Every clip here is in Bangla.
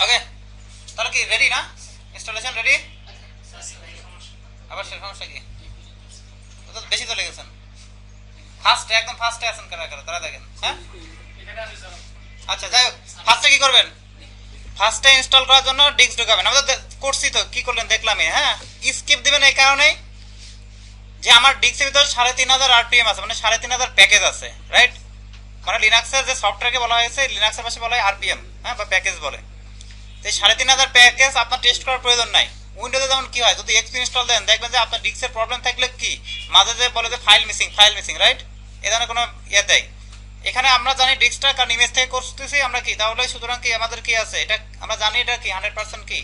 ওকে, তাহলে কি রেডি না? Installation ready? আবার সে সমস্যা কি? তো বেশি চলে গেছেন, ফার্স্টে একদম ফার্স্টে আছেন কারা কারা তারা দেখেন। হ্যাঁ আচ্ছা, যাই হোক, ফার্স্টে কি করবেন? ফার্স্টে ইনস্টল করার জন্য ডিস্ক ঢোকাবেন। আমরা তো করছি, তো কি করলেন দেখলামই। হ্যাঁ, স্কিপ দিবেন এই কারণেই যে আমার ডিস্কের ভিতরে 3500 আরপিএম আছে, মানে 3500 প্যাকেজ আছে, রাইট? মানে লিনাক্সের যে সফটওয়্যারকে বলা হয়েছে, লিনাক্সের পাশে বলা হয় আরপিএম, হ্যাঁ, বা প্যাকেজ বলে। এই 3500 প্যাকেজ আপনার টেস্ট করার প্রয়োজন নাই। উইন্ডোজে যেমন কি হয়, যদি এক্সপি ইনস্টল দেন দেখবেন যে আপনার ডিস্কের প্রবলেম থাকলে কি মাঝে যে বলে যে ফাইল মিসিং, রাইট? এ ধরনের কোনো ইয়ে দেয়। এখানে আমরা জানি ডিস্কটা কারণ ইমেজ থেকে করতেছি আমরা কি, তাহলে সুতরাং কি আমাদের কি আছে, এটা আমরা জানি এটা কি 100% কি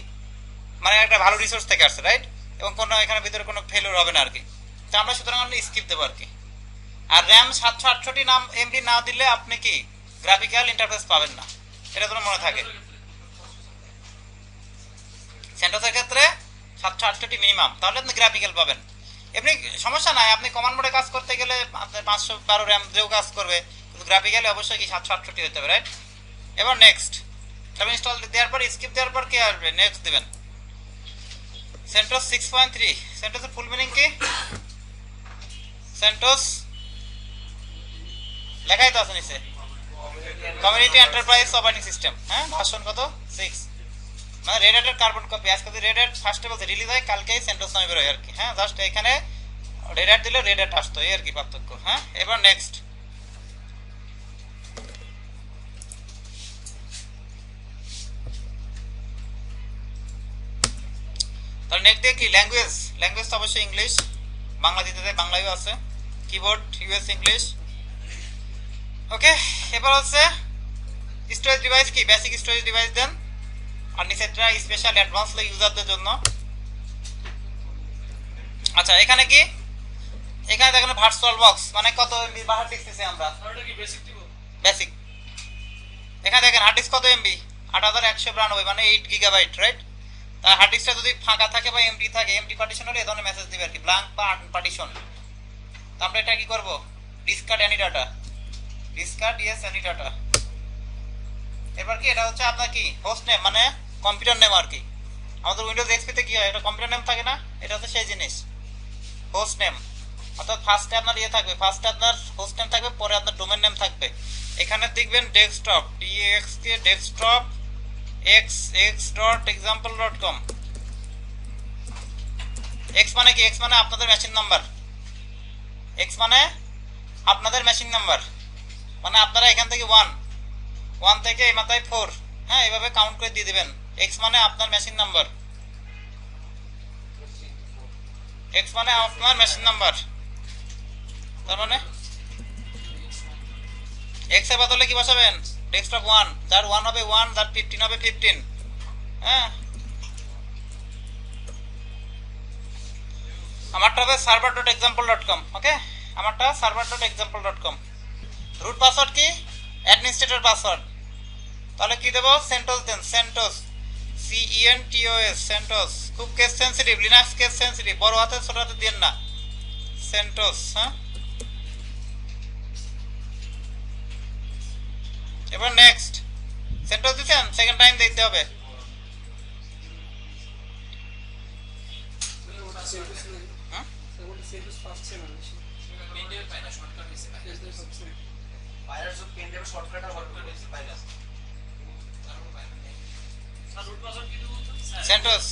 মানে একটা ভালো রিসোর্স থেকে আসছে, রাইট? এবং কোনো এখানে ভিতরে কোনো ফেলিওর হবে না আর কি। তো আমরা সুতরাং আমরা স্কিপ দেবো আর কি। আর র্যাম 768 নাম এমবি না দিলে আপনি কি গ্রাফিক্যাল ইন্টারফেস পাবেন না, এটা যেন মনে থাকে। সেন্টোসের ক্ষেত্রে 768 মিনিমাম, তাহলে আপনি গ্রাফিক্যাল পাবেন। এমনি সমস্যা নাই, আপনি কমান্ড মোডে কাজ করতে গেলে আপনার 512 র্যাম দিয়েও কাজ করবে, কিন্তু গ্রাফিক্যালি অবশ্যই কি 768 হতে হবে, রাইট? এবার নেক্সট, তবে ইনস্টল দেওয়ার পর স্কিপ দেওয়ার পর কি আসবে, নেক্সট দেবেন। সেন্টোস 6.3, সেন্টোসের ফুল মিনিং কি? সেন্টোস লেখাই তো আছে নিচে, কমিউনিটি এন্টারপ্রাইজ অপারেটিং সিস্টেম। হ্যাঁ, ভার্সন কত? 6। মানে রেড হ্যাটের কার্বন কপি। আজকে যদি রেড হ্যাট ফার্স্টে বলতে রিলিজ হয়, কালকেই সেন্টোস নামে বেরোয় আর কি। হ্যাঁ, জাস্ট এখানে রেড হ্যাট দিলে রেড হ্যাট আসতো, এই আর কি পার্থক্য। হ্যাঁ, এবার নেক্সট, তাহলে নেক্সট দিয়ে কি ল্যাঙ্গুয়েজ? ল্যাঙ্গুয়েজ তো অবশ্যই ইংলিশ, বাংলা দিতে দেয়, বাংলায়ও আছে। Keyboard US English. ওকে, এবার হচ্ছে স্টোরেজ ডিভাইস কি, বেসিক স্টোরেজ ডিভাইস দেন। আর নিচেরটা স্পেশাল অ্যাডভান্স ইউজারদের জন্য। আচ্ছা, এখানে কি, এখানে দেখেন ভার্চুয়াল বক্স মানে কত এমবি বা হার্ড ডিস্ক দিছি আমরা, বেসিক। এখানে দেখেন হার্ড ডিস্ক কত এমবি, 8192, মানে 8 গিগাবাইট, রাইট? তার হার্ড ডিস্কটা যদি ফাঁকা থাকে বা এমটি থাকে, এমটি পার্টিশন হলে এই ধরনের মেসেজ দিবে আর কি, ব্ল্যাঙ্ক বা পার্টিশন। তো আমরা এটা কি করব, discard any data, discard yes any data. এবার কি এটা হচ্ছে আপনার কি হোস্ট নেম, মানে কম্পিউটার নেম আর কি। আমাদের উইন্ডোজ এক্সপিতে কি হয়, এটা কম্পিউটার নেম থাকে না, এটা হচ্ছে সেই জিনিস, হোস্ট নেম। অর্থাৎ ফার্স্টে আপনার ইয়ে থাকবে, ফার্স্টে আপনার হোস্ট নেম থাকবে, পরে আপনার ডোমেন নেম থাকবে। এখানে দেখবেন ডেস্কটপ, ডিএক্সকে ডেস্কটপ xx.example.com। এক্স মানে কি, এক্স মানে আপনাদের মেশিন নাম্বার, এক্স মানে আপনাদের মেশিন নাম্বার, মানে আপনারা এখান থেকে 1 থেকে এই মাথায় 4, হ্যাঁ, এইভাবে কাউন্ট করে দিয়ে দিবেন। এক্স মানে আপনার মেশিন নাম্বার, এক্স মানে আপনার মেশিন নাম্বার। তার মানে এক্স এর বদলে কি বসাবেন, ডেস্কটপ 1, যার 1 হবে 1, যার 15 হবে 15। হ্যাঁ, আমারটা হবে server.example.com। ওকে, আমারটা server.example.com। রুট পাসওয়ার্ড কি, অ্যাডমিনিস্ট্রেটর পাসওয়ার্ড। তাহলে কি দেবো, সেন্টোস দেন, সেন্টোস, CENTOS, সেন্টোস। খুব case sensitive, Linux case sensitive, বড় হাতে ছোট হাতে দিন না, সেন্টোস। হ্যাঁ, এবার নেক্সট, সেন্টোস দিচ্ছেন, সেকেন্ড টাইম দিতে হবে। সেন্টোস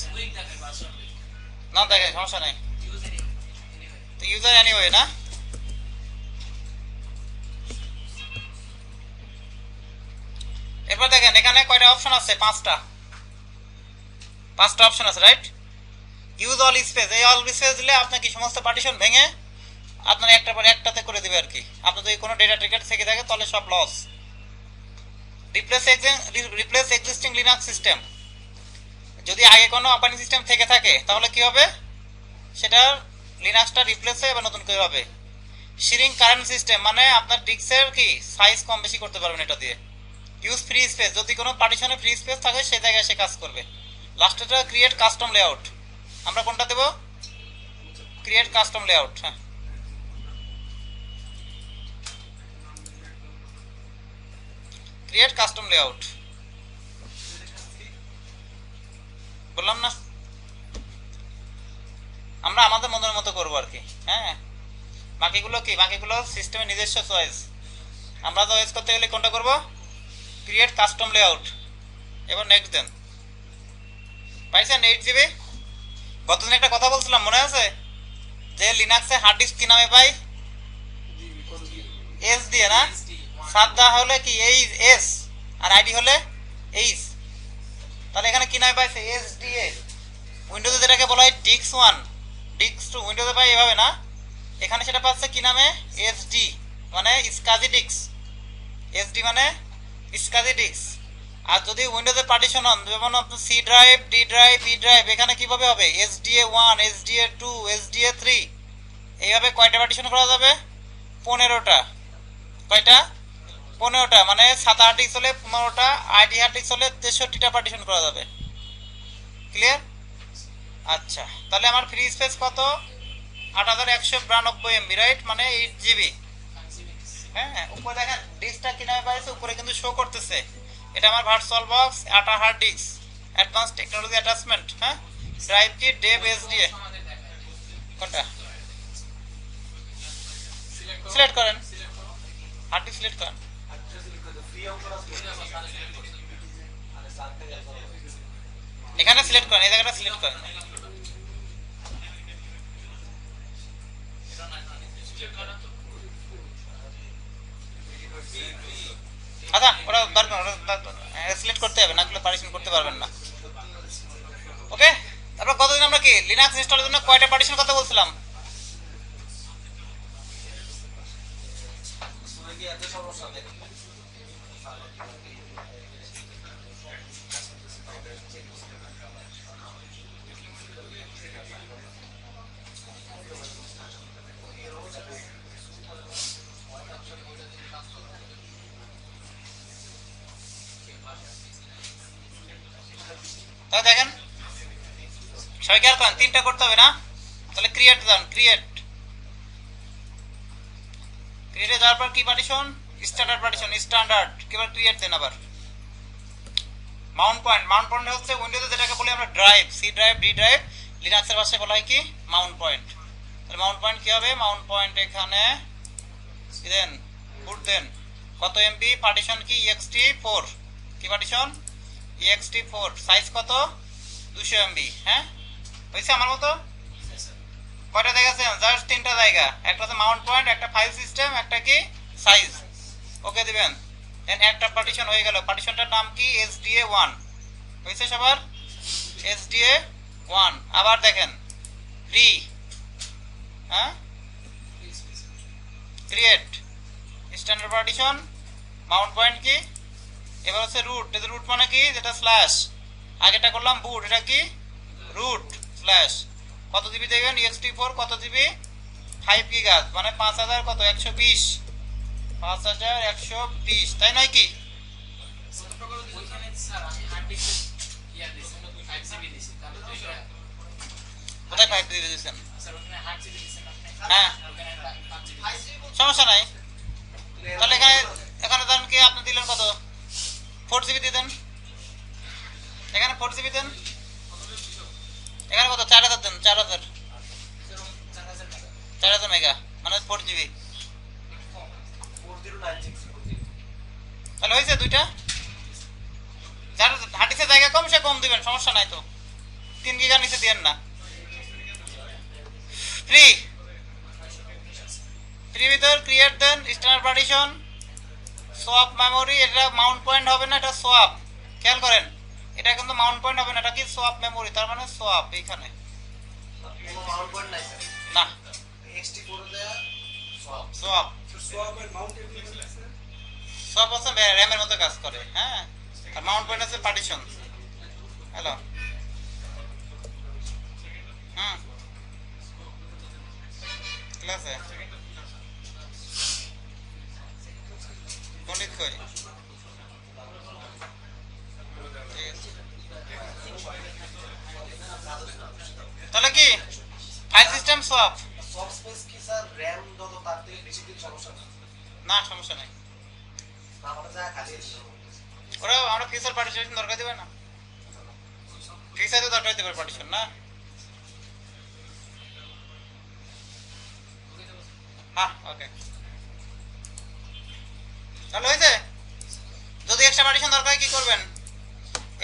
না দেখে সমস্যা নেই, তো ইউজার এনিওয়ে না। এরপর দেখেন এখানে কয়টা অপশন আছে, 5টা অপশন আছে, রাইট? ইউজ অল স্পেস, এই অল স্পেস দিলে আপনার কি সমস্ত পার্টিশন ভেঙে আপনার একটা পর একটাতে করে দিবে আর কি। আপনার যদি কোনো ডেটা টিকেট থেকে থাকে তাহলে সব loss. Replace existing Linux system, যদি আগে কোনো অপারেটিং সিস্টেম থেকে থাকে তাহলে কি হবে, সেটা লিনাক্সটা রিপ্লেস হয়ে এবার নতুন করে হবে। শিরিং কারেন্ট সিস্টেম, মানে আপনার ডিস্কের কি সাইজ কম বেশি করতে পারবেন এটা দিয়ে। ইউজ ফ্রি স্পেস, যদি কোনো পার্টিশনে ফ্রি স্পেস থাকে সেই জায়গায় সে কাজ করবে। লাস্টেটা ক্রিয়েট কাস্টম লেআউট, আমরা কোনটা দেব, ক্রিয়েট কাস্টম লেআউট। হ্যাঁ, ক্রিয়েট কাস্টম লেআউট। বললাম না, আমরা আমাদের মনের মতো করবো আর কি। হ্যাঁ, বাকিগুলো কি, বাকিগুলো সিস্টেমের নিজস্ব চয়েস। আমরা চয়েস করতে গেলে কোনটা করব, ক্রিয়েট কাস্টম লেআউট। এবার নেক্সট দেন। পাইছেন 8 GB? গতদিন একটা কথা বলছিলাম মনে আছে, যে লিনাক্সে হার্ড ডিস্ক কি নামে পাই, এস দিয়ে না, সাদা হলে কি এই এস, আর আইডি হলে এইচ। তাহলে এখানে কি নামে পাইছে, এস ডিএ। উইন্ডোজে যেটাকে বলা হয় ডিক্স 1 ডিক্স 2, উইন্ডোজে পাই এভাবে না, এখানে সেটা পাচ্ছে কি নামে, এসডি মানে স্কাজি ডিক্স। এসডি মানে স্কাজি ডিক্স। আর যদি উইন্ডোজে পার্টিশন হন, যেমন আপনার C drive, D drive, E drive, এখানে কিভাবে হবে, এসডিএ 1, এসডিএ 2, এসডিএ 3, এইভাবে কয়টা পার্টিশন করা যাবে, 15টা। কয়টা, 15টা, মানে 7 ডিস্ক হলে 15টা, আইডি হার্ড ডিস্ক হলে 63টা পার্টিশন করা যাবে। ক্লিয়ার? আচ্ছা, তাহলে আমার ফ্রি স্পেস কত, 8192 MB, রাইট, মানে 8 GB। হ্যাঁ, উপরে দেখেন ডিস্কটা কি নামে পাইছে, উপরে কিন্তু শো করতেছে, এটা আমার virtual box, ATA hard disk, advance technology attachment. হ্যাঁ, ড্রাইভ কি, ডেভ, এসডিএ, কোনটা সিলেক্ট করেন, হার্ড ডিস্ক সিলেক্ট করেন। এখানে সিলেক্ট করেন, এই জায়গাটা সিলেক্ট করেন। আচ্ছা, ওরা সিলেক্ট করতে হবে, না করলে পার্টিশন করতে পারবেন না। ওকে, তারপর কতদিন আমরা কি লিনাক্স ইনস্টলের জন্য কয়টা পার্টিশন কথা বলছিলাম, তাহলে দেখেন সবাই খেয়াল করেন, 3টা করতে হবে না, তাহলে ক্রিয়েট দেন, ক্রিয়েটে যাওয়ার পর কি পার্টিশন, স্ট্যান্ডার্ড পার্টিশন, স্ট্যান্ডার্ড, এবার ক্রিয়েট দেন। আবার মাউন্ট পয়েন্ট হচ্ছে উইন্ডোজে যেটাকে বলি আমরা drive, C drive, D drive, লিনাক্সের ভাষায় বলা হয় কি মাউন্ট পয়েন্ট। তাহলে মাউন্ট পয়েন্ট কি হবে, মাউন্ট পয়েন্ট এখানে দেন, পুট দেন, কত এমবি, পার্টিশন কি ext4, কি পার্টিশন ext4, সাইজ কত 200 MB। হ্যাঁ, হয়েছে আমার মতো, কয়টা জায়গা আছে, জাস্ট 3টা জায়গা, একটা হচ্ছে মাউন্ট পয়েন্ট, একটা ফাইল সিস্টেম, একটা কি সাইজ। ওকে দিবেন, দেন একটা পার্টিশন হয়ে গেল, পার্টিশনটার নাম কি SDA1, হয়েছে সবার, SDA1। আবার দেখেন ফ্রি, হ্যাঁ, create standard partition, Mount point কি, এবার হচ্ছে রুট, এটা রুট মানে কি, যেটা স্ল্যাশ, আগেটা করলাম বুট, এটা কি রুট স্ল্যাশ, কত জিবি দেবেন, ext4 কত জিবি, 5 গিগা, মানে 5000 কত 120, 5120, তাই নয় কি, কোথায় 5 জিবি দিয়েছেন, হ্যাঁ সমস্যা নাই। তাহলে এখানে দেন কি, আপনি দিলেন কত, 4 জিবি দিয়ে দেন, এখানে 4 জিবি দেন, এখানে কত 4000 দেন, 4000 মেগা, মানে 4 জিবি, তাহলে হয়েছে দুইটা। যার হার্ডিসের জায়গা কম সে কম দিবেন, সমস্যা নাই তো, 3 গিগা নিচে দিয়েন না। ফ্রি ভিতর ক্রিয়েট দেন, স্ট্যান্ডার্ড পার্টিশন, সোয়াপ মেমোরি, এটা মাউন্ট পয়েন্ট হবে না, এটা সোয়াপ, খেয়াল করেন, এটা কিন্তু মাউন্ট পয়েন্ট হবে না, এটা কি সোয়াপ মেমোরি, তার মানে সোয়াপ এইখানে না, সোয়াপ হচ্ছে র্যামের মতো কাজ করে। হ্যাঁ, আর মাউন্ট পয়েন্ট আছে পার্টিশন। হ্যালো, ঠিক আছে, পণ্ডিত কই, তাহলে কি ফাইল সিস্টেম সোয়াপ, না সমস্যা নাই, ওরা আমরা ফিচার পার্টিশন দরকার দিবে না, ফিউচারে দরকার হতে পারে পার্টিশন না। হ্যাঁ ওকে তাহলে হয়েছে। যদি এক্সট্রা পার্টিশন দরকার হয় কি করবেন,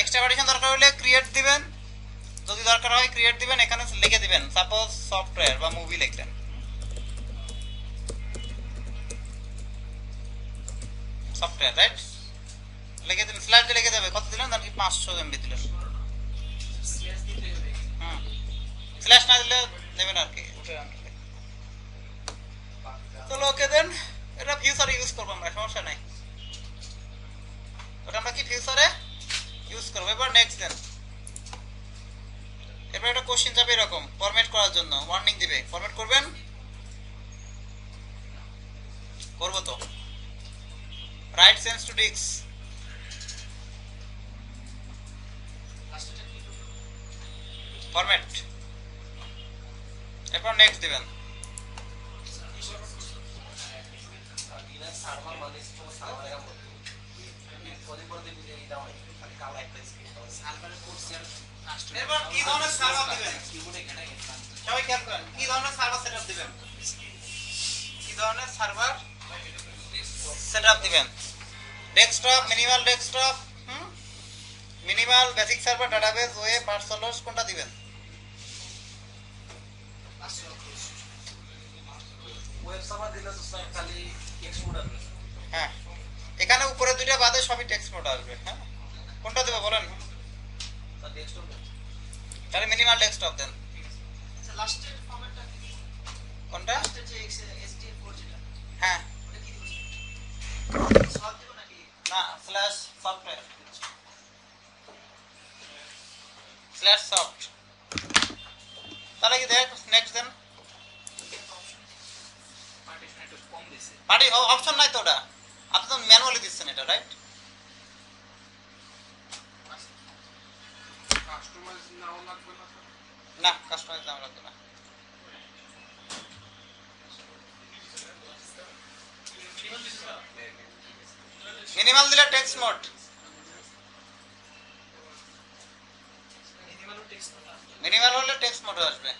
এক্সট্রা পার্টিশন দরকার হলে ক্রিয়েট দিবেন, যদি দরকার হয় ক্রিয়েট দিবেন, এখানে লিখে দিবেন সাপোজ সফটওয়্যার বা মুভি লিখলেন, সফটওয়্যার রাইট লিখে দিন, স্ল্যাশ দিয়ে লিখে দেবে, কত দিলেন তার কি 500 এমবি দিলেন, হুম স্ল্যাশ না দিলে নেবেন আর কি উঠে আনলে। চলো ওকে দেন, এটা ফিউচারে ইউজ করবো আমরা, সমস্যা নাই, ওটা আমরা কি ফিউচারে ইউজ করবো। এবার নেক্সট দেন, এবার একটা কোশ্চেন যাবে এরকম ফরম্যাট করার জন্য, ওয়ার্নিং দিবে, ফরম্যাট করবেন, করবো তো, write sense to disk, format, এরপর নেক্সট দিবেন। এরপর কি ধরনের সার্ভার দিবেন, সবাই খেয়াল করেন কি ধরনের সার্ভার সেটআপ দিবেন, কি ধরনের সার্ভার সেটআপ দিবেন, desktop, minimal desktop, minimal basic server, database, web, personnels, কোনটা দিবেন? ওয়েব সার্ভার দিলে তো স্যার খালি টেক্সট মোড আসবে। হ্যাঁ এখানে উপরে দুইটা বাদে সবই টেক্সট মোড আসবে। হ্যাঁ কোনটা দেবো বলেন? স্যার ডেস্কটপ তাহলে মিনিমাল ডেস্কটপ দেন। আচ্ছা লাস্টের ফরম্যাটটা কি? কোনটা? লাস্টের যে HTML4 যেটা হ্যাঁ ওটা কি দিবেন? সব দিব নাকি? না স্ল্যাশ সফটওয়্যার, স্ল্যাশ সফট, তাহলে কি দেখ নেক্সট দেন। পার্টিশন একটু কম দিছে। পার্টি অপশন নাই তো, ওটা আপনি তো ম্যানুয়ালি দিচ্ছেন এটা রাইট। কাস্টমাইজ নাও লাগবে না স্যার? না কাস্টমাইজ নাম লাগবে না। মিনিমাল দিলে text mode, minimal text mode আসবে। মিনিমাল হলে টেক্সট মোড আসবে।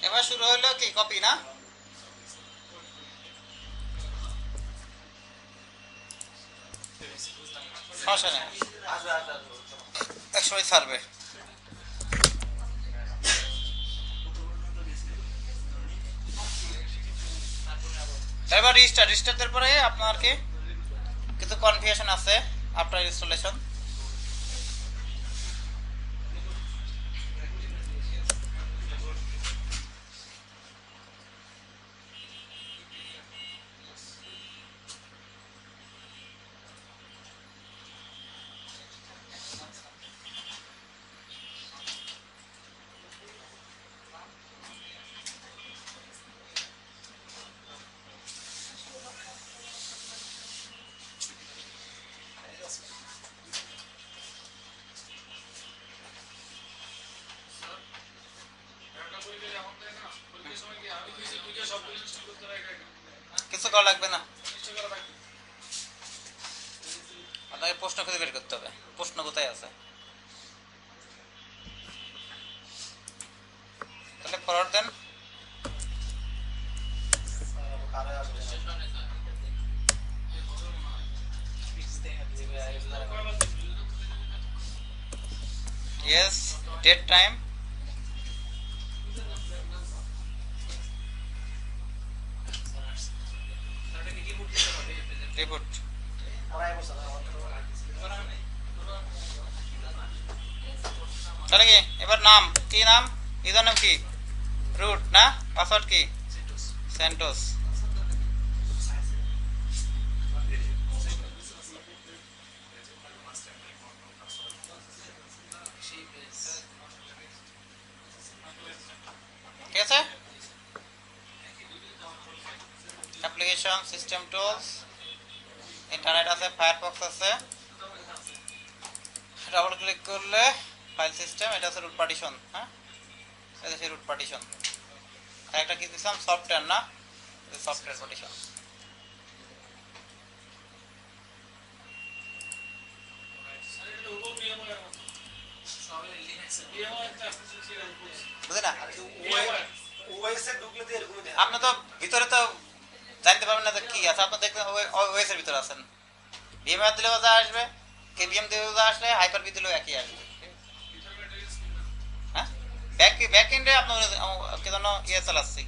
এবার শুরু হলো কি কপি না, সমস্যা নেই, আসবে আসবে আসবে। একসময় ছাড়বে। এবার রিস্টার্ট, রিস্টার্টের পরে আপনার কি কিছু কনফিগারেশন আছে আফটার ইনস্টলেশন। কিছু করা লাগবে না, আপনাকে প্রশ্ন খুঁজে বের করতে হবে, প্রশ্ন কোথায় আছে। তাহলে ফরওয়ার্ড দেন। কারে আসবে? Yes date time, report. তাহলে কি এবার নাম কি, নাম ইউজার নাম কি, রুট না, পাসওয়ার্ড কি, সেন্টোস। ঠিক আছে, অ্যাপ্লিকেশন, সিস্টেম টুলস, ইন্টারনেট আছে, ফায়ারফক্স আছে, ডাবল ক্লিক করলে ফাইল সিস্টেম, এটা হচ্ছে রুট পার্টিশন। হ্যাঁ এটা হচ্ছে রুট পার্টিশন, আর একটা কি দিলাম সফটওয়্যার না, সফটওয়্যার পার্টিশন। বুঝলি না? OS এ ঢুকলে তো এরকমই দেখা আপনি তো ভিতরে তো জানতে পারবেন না যে কি আছে, আপনি দেখবেন ওএস এর ভিতরে আছেন। ভিএমআর দিলেও যা আসবে, কেভিএম দিলেও যা আসলে, হাইপার ভি দিলেও একই আসবে। হ্যাঁ, ব্যাক এন্ডে আপনার কে জন্য ইয়ে চালাচ্ছি।